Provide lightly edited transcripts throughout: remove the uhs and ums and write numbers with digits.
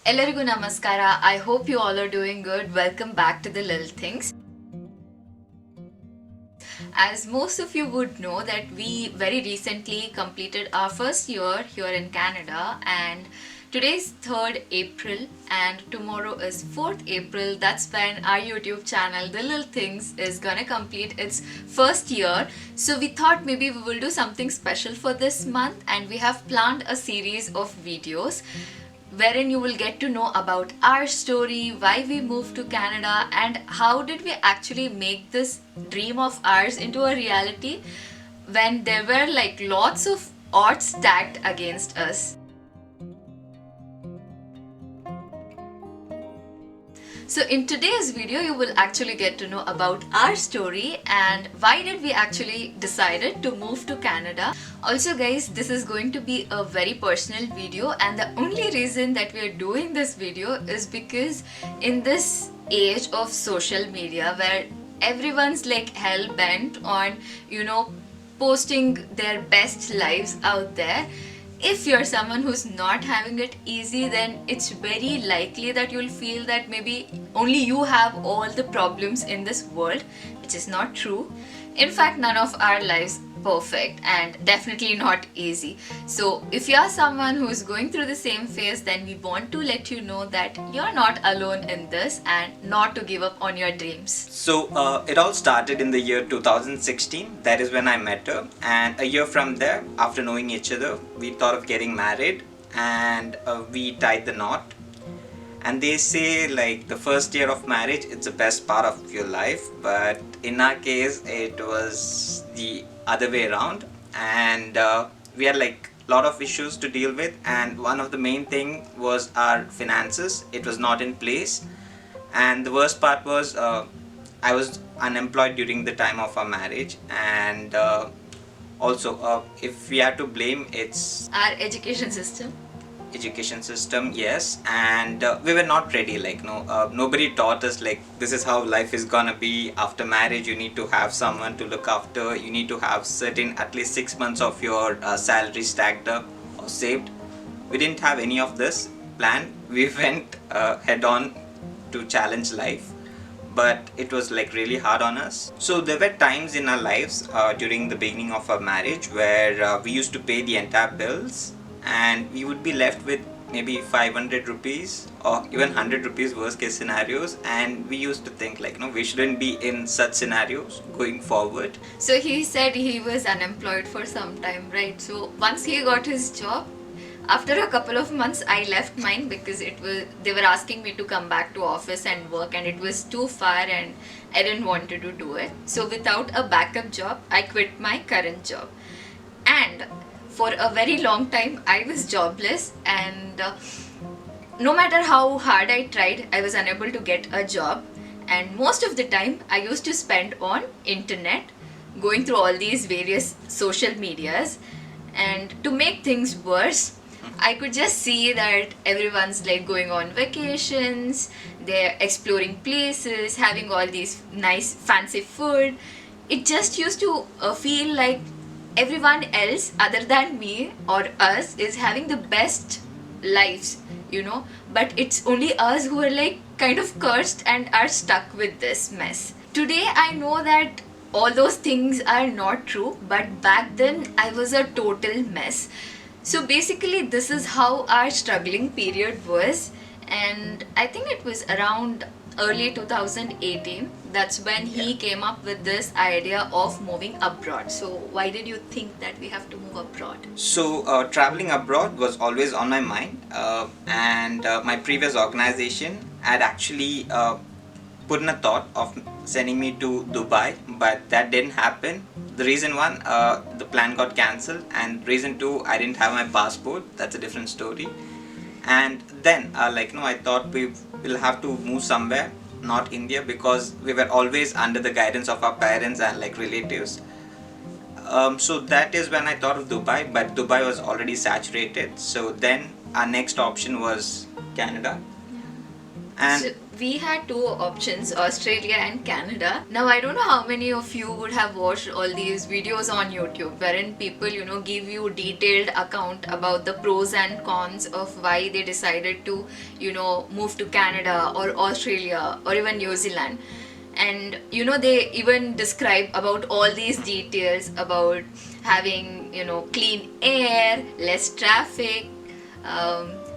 Ellarigu namaskara. I hope you all are doing good. Welcome back to the Little Things. As most of you would know that we very recently completed our first year here in Canada, and today is 3rd April and tomorrow is 4th April. That's when our YouTube channel The Little Things is gonna complete its first year. So we thought maybe we will do something special for this month, and we have planned a series of videos wherein you will get to know about our story, why we moved to Canada, and how did we actually make this dream of ours into a reality when there were like lots of odds stacked against us. So in today's video, you will actually get to know about our story and why did we actually decided to move to Canada. Also guys, this is going to be a very personal video, and the only reason that we are doing this video is because in this age of social media where everyone's like hell-bent on, posting their best lives out there, if you're someone who's not having it easy, then it's very likely that you'll feel that maybe only you have all the problems in this world, which is not true. In fact, none of our lives perfect and definitely not easy. So if you're someone who's going through the same phase, then we want to let you know that you're not alone in this and not to give up on your dreams. So it all started in the year 2016. That is when I met her, and a year from there, after knowing each other, we thought of getting married, and we tied the knot. And they say like the first year of marriage, it's the best part of your life, but in our case it was the other way around, and we had like a lot of issues to deal with, and one of the main thing was our finances. It was not in place, and the worst part was I was unemployed during the time of our marriage, and also if we had to blame, it's our education system. Education system, yes. And we were not ready, like nobody taught us like this is how life is gonna be after marriage. You need to have someone to look after, you need to have certain at least 6 months of your salary stacked up or saved. We didn't have any of this plan. We went head on to challenge life, but it was like really hard on us. So there were times in our lives during the beginning of our marriage where we used to pay the entire bills, and we would be left with maybe 500 rupees or even 100 rupees, worst case scenarios. And we used to think like we shouldn't be in such scenarios going forward. So he said he was unemployed for some time, right? So once he got his job, after a couple of months I left mine because they were asking me to come back to office and work, and it was too far and I didn't want to do it. So without a backup job, I quit my current job. And for a very long time I was jobless, and no matter how hard I tried, I was unable to get a job. And most of the time I used to spend on internet, going through all these various social medias. And to make things worse, I could just see that everyone's like going on vacations, they're exploring places, having all these nice fancy food. It just used to feel like everyone else other than me or us is having the best lives, but it's only us who are like kind of cursed and are stuck with this mess. Today I know that all those things are not true, but back then I was a total mess. So basically this is how our struggling period was, and I think it was around early 2018. That's when he came up with this idea of moving abroad. So why did you think that we have to move abroad? So traveling abroad was always on my mind, and my previous organization had actually put in a thought of sending me to Dubai, but that didn't happen. The reason one, the plan got cancelled, and reason two, I didn't have my passport. That's a different story. And then I thought we will have to move somewhere, not India, because we were always under the guidance of our parents and like relatives. So that is when I thought of Dubai, but Dubai was already saturated. So then our next option was Canada. And So we had two options, Australia and Canada. Now I don't know how many of you would have watched all these videos on YouTube wherein people, give you detailed account about the pros and cons of why they decided to, move to Canada or Australia or even New Zealand. And they even describe about all these details about having, clean air, less traffic,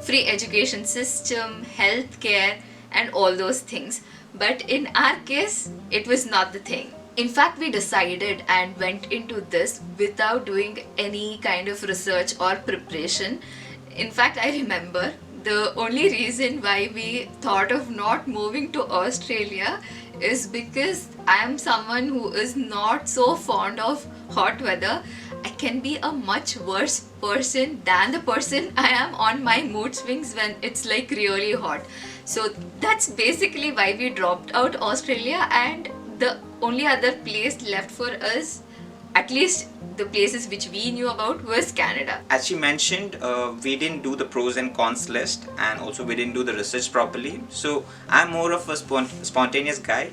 free education system, healthcare, and all those things. But in our case, it was not the thing. In fact, we decided and went into this without doing any kind of research or preparation. In fact, I remember the only reason why we thought of not moving to Australia is because I am someone who is not so fond of hot weather. I can be a much worse person than the person I am on my mood swings when it's like really hot. So that's basically why we dropped out Australia, and the only other place left for us, at least the places which we knew about, was Canada. as she mentioned, we didn't do the pros and cons list, and also we didn't do the research properly. So I'm more of a spontaneous guy,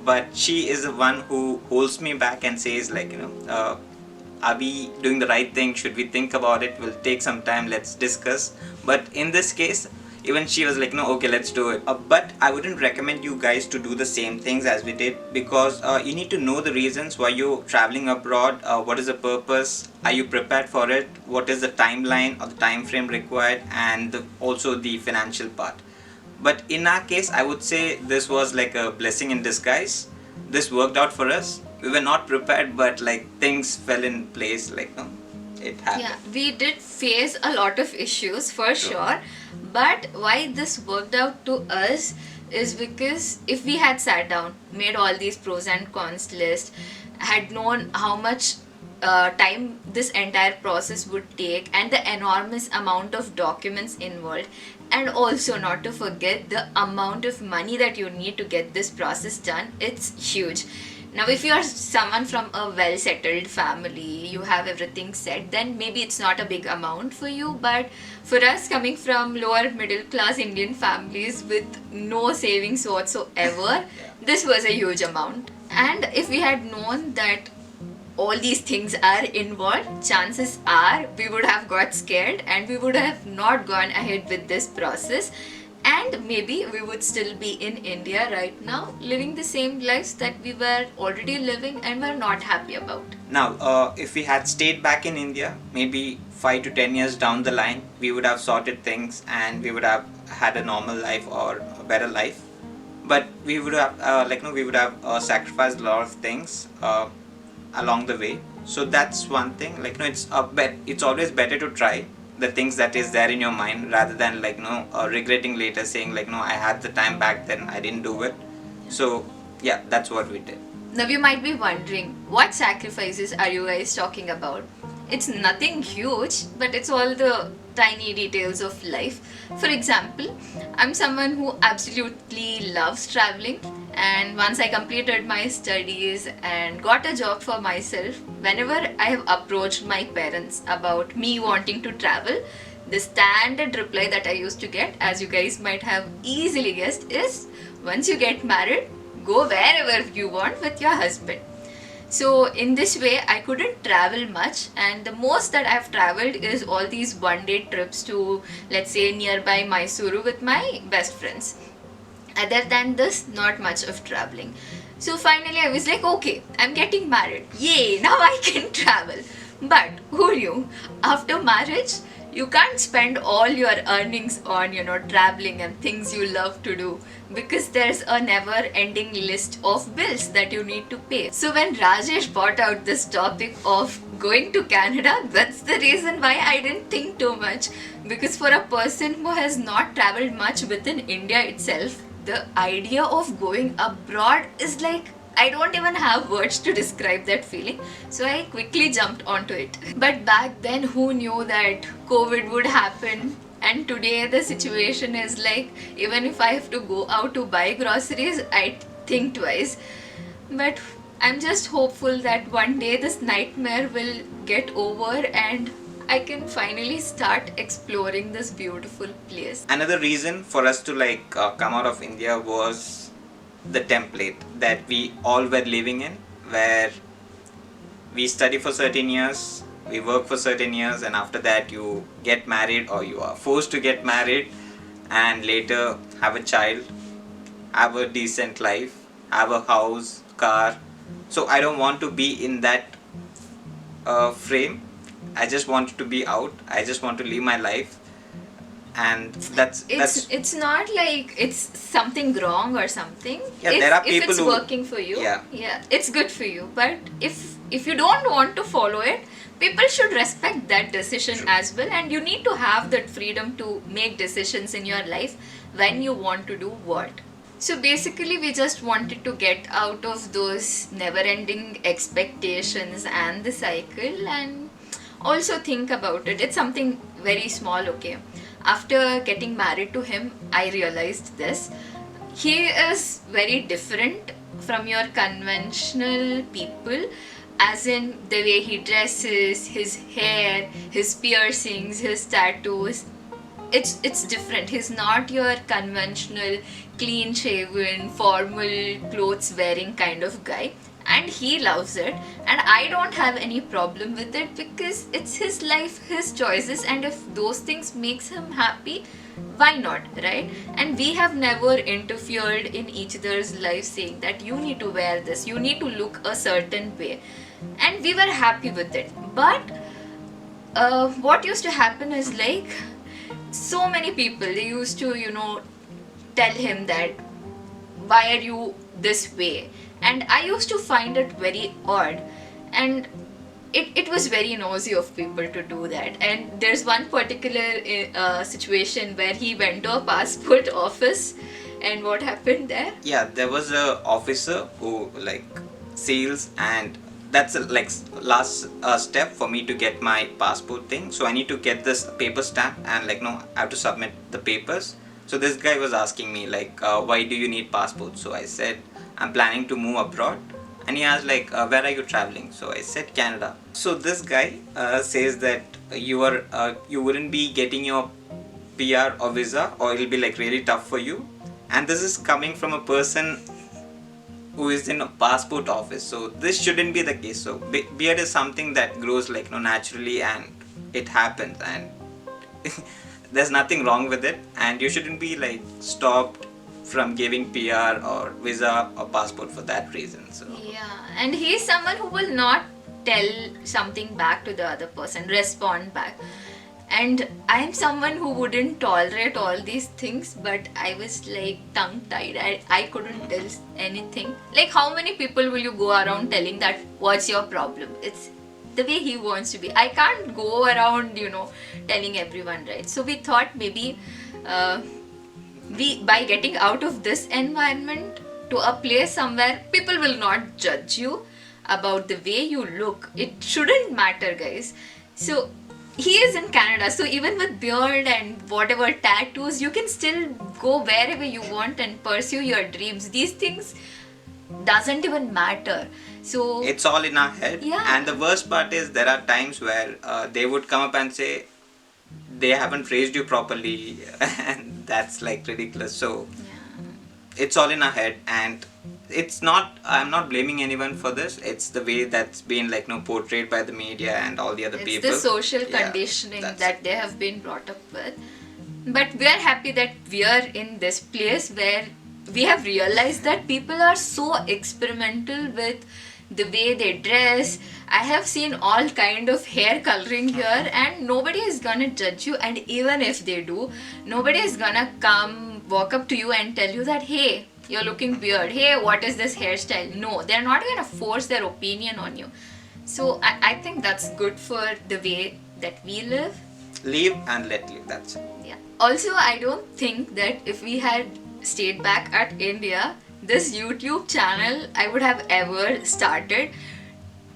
but she is the one who holds me back and says, like, are we doing the right thing? Should we think about it? We'll take some time, let's discuss. But in this case, even she was like, no, okay, let's do it. But I wouldn't recommend you guys to do the same things as we did, because you need to know the reasons why you're traveling abroad. What is the purpose? Are you prepared for it? What is the timeline or the time frame required? And also the financial part. But in our case, I would say this was like a blessing in disguise. This worked out for us. We were not prepared, but like things fell in place. Like, no, it happened. Yeah, we did face a lot of issues for sure, but why this worked out to us is because if we had sat down, made all these pros and cons list, had known how much time this entire process would take and the enormous amount of documents involved, and also not to forget the amount of money that you need to get this process done, it's huge. Now, if you are someone from a well settled family, you have everything set, then maybe it's not a big amount for you. But for us, coming from lower middle class Indian families with no savings whatsoever, this was a huge amount. And if we had known that all these things are involved, chances are we would have got scared and we would have not gone ahead with this process. And maybe we would still be in India right now, living the same lives that we were already living and were not happy about. Now, if we had stayed back in India, maybe 5 to 10 years down the line, we would have sorted things and we would have had a normal life or a better life. But we would have, we would have sacrificed a lot of things along the way. So that's one thing. It's always better to try the things that is there in your mind rather than regretting later, saying like, no, I had the time back then, I didn't do it. So yeah, that's what we did. Now you might be wondering, what sacrifices are you guys talking about? It's nothing huge, but it's all the tiny details of life. For example, I'm someone who absolutely loves traveling, and once I completed my studies and got a job for myself, whenever I have approached my parents about me wanting to travel, the standard reply that I used to get, as you guys might have easily guessed, is once you get married, go wherever you want with your husband. So in this way, I couldn't travel much, and the most that I've traveled is all these one-day trips to, let's say, nearby Mysuru with my best friends. Other than this, not much of traveling. So finally I was like, okay, I'm getting married. Yay, now I can travel. But who knew? After marriage, you can't spend all your earnings on, traveling and things you love to do, because there's a never ending list of bills that you need to pay. So when Rajesh brought out this topic of going to Canada, that's the reason why I didn't think too much. Because for a person who has not traveled much within India itself, the idea of going abroad is like, I don't even have words to describe that feeling. So I quickly jumped onto it. But back then, who knew that COVID would happen? And today the situation is like, even if I have to go out to buy groceries, I think twice. But I'm just hopeful that one day this nightmare will get over and I can finally start exploring this beautiful place. Another reason for us to come out of India was the template that we all were living in, where we study for certain years, we work for certain years, and after that you get married or you are forced to get married, and later have a child, have a decent life, have a house, car. So I don't want to be in that frame. I just want to be out. I just want to live my life, and that's It's not like it's something wrong or something. Yeah, if, there are if people it's who- working for you, Yeah. it's good for you. But if you don't want to follow it, people should respect that decision True. as well, and you need to have that freedom to make decisions in your life when you want to do what. So basically, we just wanted to get out of those never-ending expectations and the cycle, and also think about it. It's something very small, okay? After getting married to him, I realized this. He is very different from your conventional people, as in the way he dresses, his hair, his piercings, his tattoos. It's different. He's not your conventional clean shaven formal clothes wearing kind of guy, and he loves it, and I don't have any problem with it because it's his life, his choices, and if those things makes him happy, why not, right? And we have never interfered in each other's life saying that you need to wear this, you need to look a certain way, and we were happy with it. But what used to happen is like so many people, they used to tell him that why are you this way, and I used to find it very odd, and it was very nosy of people to do that. And there's one particular situation where he went to a passport office, and what happened there? Yeah, there was a officer who seals, and that's last step for me to get my passport thing. So I need to get this paper stamp, and I have to submit the papers. So this guy was asking me why do you need passport? So I said I'm planning to move abroad, and he asked where are you traveling? So I said Canada. So this guy says that you wouldn't be getting your PR or visa, or it'll be really tough for you. And this is coming from a person who is in a passport office, so this shouldn't be the case. So beard is something that grows naturally, and it happens, and there's nothing wrong with it, and you shouldn't be stopped from giving PR or visa or passport for that reason. So Yeah, and he is someone who will not tell something back to the other person, respond back. And I'm someone who wouldn't tolerate all these things, but I was tongue tied. I couldn't tell anything. How many people will you go around telling that what's your problem? It's the way he wants to be. I can't go around, telling everyone, right? So we thought maybe we by getting out of this environment to a place somewhere people will not judge you about the way you look. It shouldn't matter, guys. So he is in Canada, so even with beard and whatever tattoos, you can still go wherever you want and pursue your dreams. These things doesn't even matter. So it's all in our head. Yeah. And the worst part is there are times where they would come up and say they haven't raised you properly and that's ridiculous. So it's all in our head, and I'm not blaming anyone for this. It's the way that's been portrayed by the media and all the other it's people. the social Yeah, conditioning that's that they have been brought up with. But we are happy that we are in this place where we have realized that people are so experimental with the way they dress. I have seen all kind of hair coloring here, and nobody is gonna judge you. And even if they do, nobody is gonna walk up to you and tell you that, hey, you're looking weird, hey, what is this hairstyle? No, they're not gonna force their opinion on you. So I think that's good for the way that we live. Live and let live, that's it. Yeah. Also, I don't think that if we had stayed back at India, this YouTube channel I would have ever started.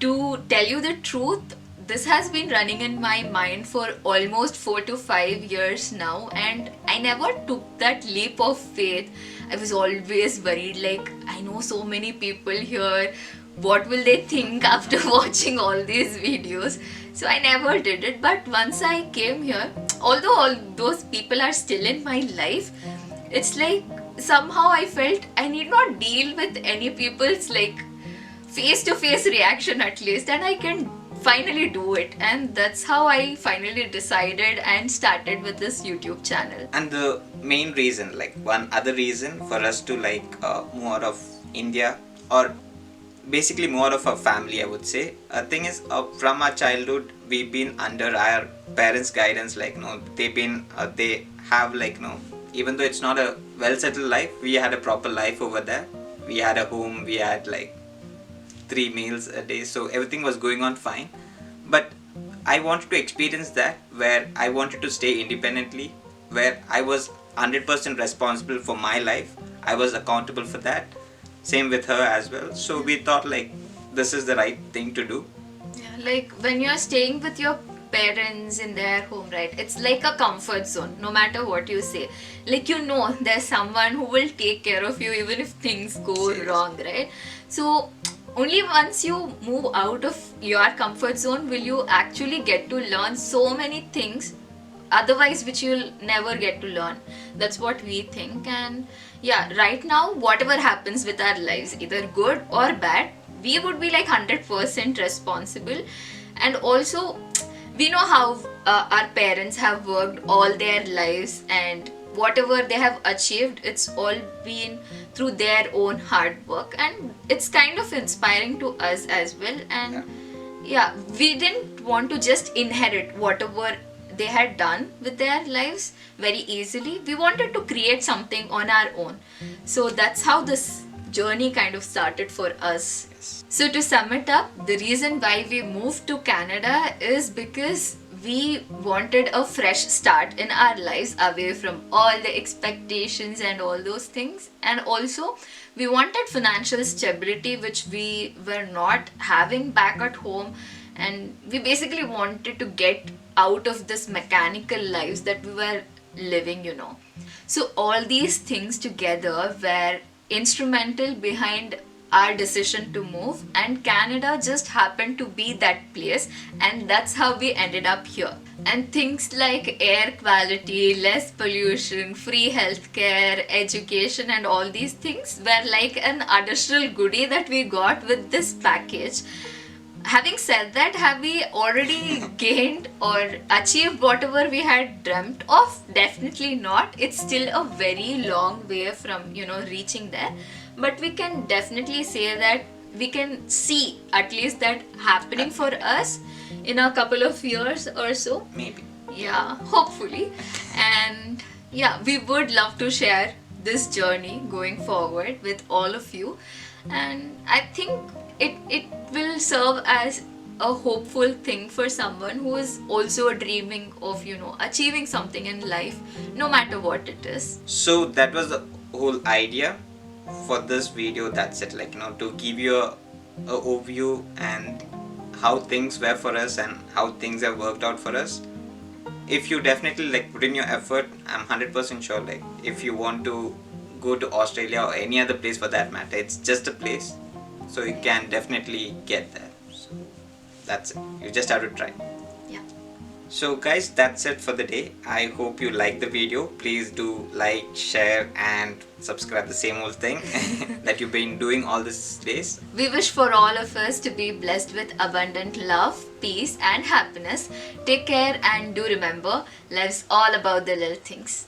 To tell you the truth, this has been running in my mind for almost 4 to 5 years now, and I never took that leap of faith. I was always worried, I know so many people here, what will they think after watching all these videos? So I never did it. But once I came here, although all those people are still in my life, it's like somehow I felt I need not deal with any people's like face to face reaction at least, and I can finally do it. And that's how I finally decided and started with this YouTube channel. And the main reason, like one other reason for us to like move out of India, or basically more of a family, I would say. Thing is, from our childhood, we've been under our parents' guidance. Like, they have like, even though it's not a well settled life, we had a proper life over there. We had a home. We had like 3 meals a day, so everything was going on fine. But I wanted to experience that, where I wanted to stay independently, where I was 100% responsible for my life. I was accountable for that. Same with her as well. So we thought like this is the right thing to do. Yeah, like when you're staying with your parents in their home, right? It's like a comfort zone, no matter what you say. Like, there's someone who will take care of you even if things go Yes. wrong, right? So only once you move out of your comfort zone will you actually get to learn so many things otherwise which you'll never get to learn. That's what we think. And yeah, right now whatever happens with our lives, either good or bad, we would be like 100% responsible. And also we know how our parents have worked all their lives, and whatever they have achieved, it's all been through their own hard work, and it's kind of inspiring to us as well. And yeah, we didn't want to just inherit whatever they had done with their lives very easily. We wanted to create something on our own. So that's how this journey kind of started for us. Yes. So to sum it up, the reason why we moved to Canada is because we wanted a fresh start in our lives, away from all the expectations and all those things. And also we wanted financial stability, which we were not having back at home. And we basically wanted to get out of this mechanical lives that we were living. So all these things together were instrumental behind our decision to move, and Canada just happened to be that place, and that's how we ended up here. And things like air quality, less pollution, free healthcare, education, and all these things were like an additional goodie that we got with this package. Having said that, have we already gained or achieved whatever we had dreamt of? Definitely not. It's still a very long way from, reaching there. But we can definitely say that we can see at least that happening for us in a couple of years or so. Maybe. Yeah, hopefully. And yeah, we would love to share this journey going forward with all of you. And I think it will serve as a hopeful thing for someone who is also dreaming of, achieving something in life, no matter what it is. So that was the whole idea for this video. That's it, like, to give you a overview and how things were for us and how things have worked out for us. If you definitely like put in your effort, I'm 100% sure, like, if you want to go to Australia or any other place for that matter, it's just a place, so you can definitely get there. So that's it, you just have to try. Yeah. So guys, that's it for the day. I hope you liked the video. Please do like, share and subscribe, the same old thing that you've been doing all these days. We wish for all of us to be blessed with abundant love, peace and happiness. Take care, and do remember, life's all about the little things.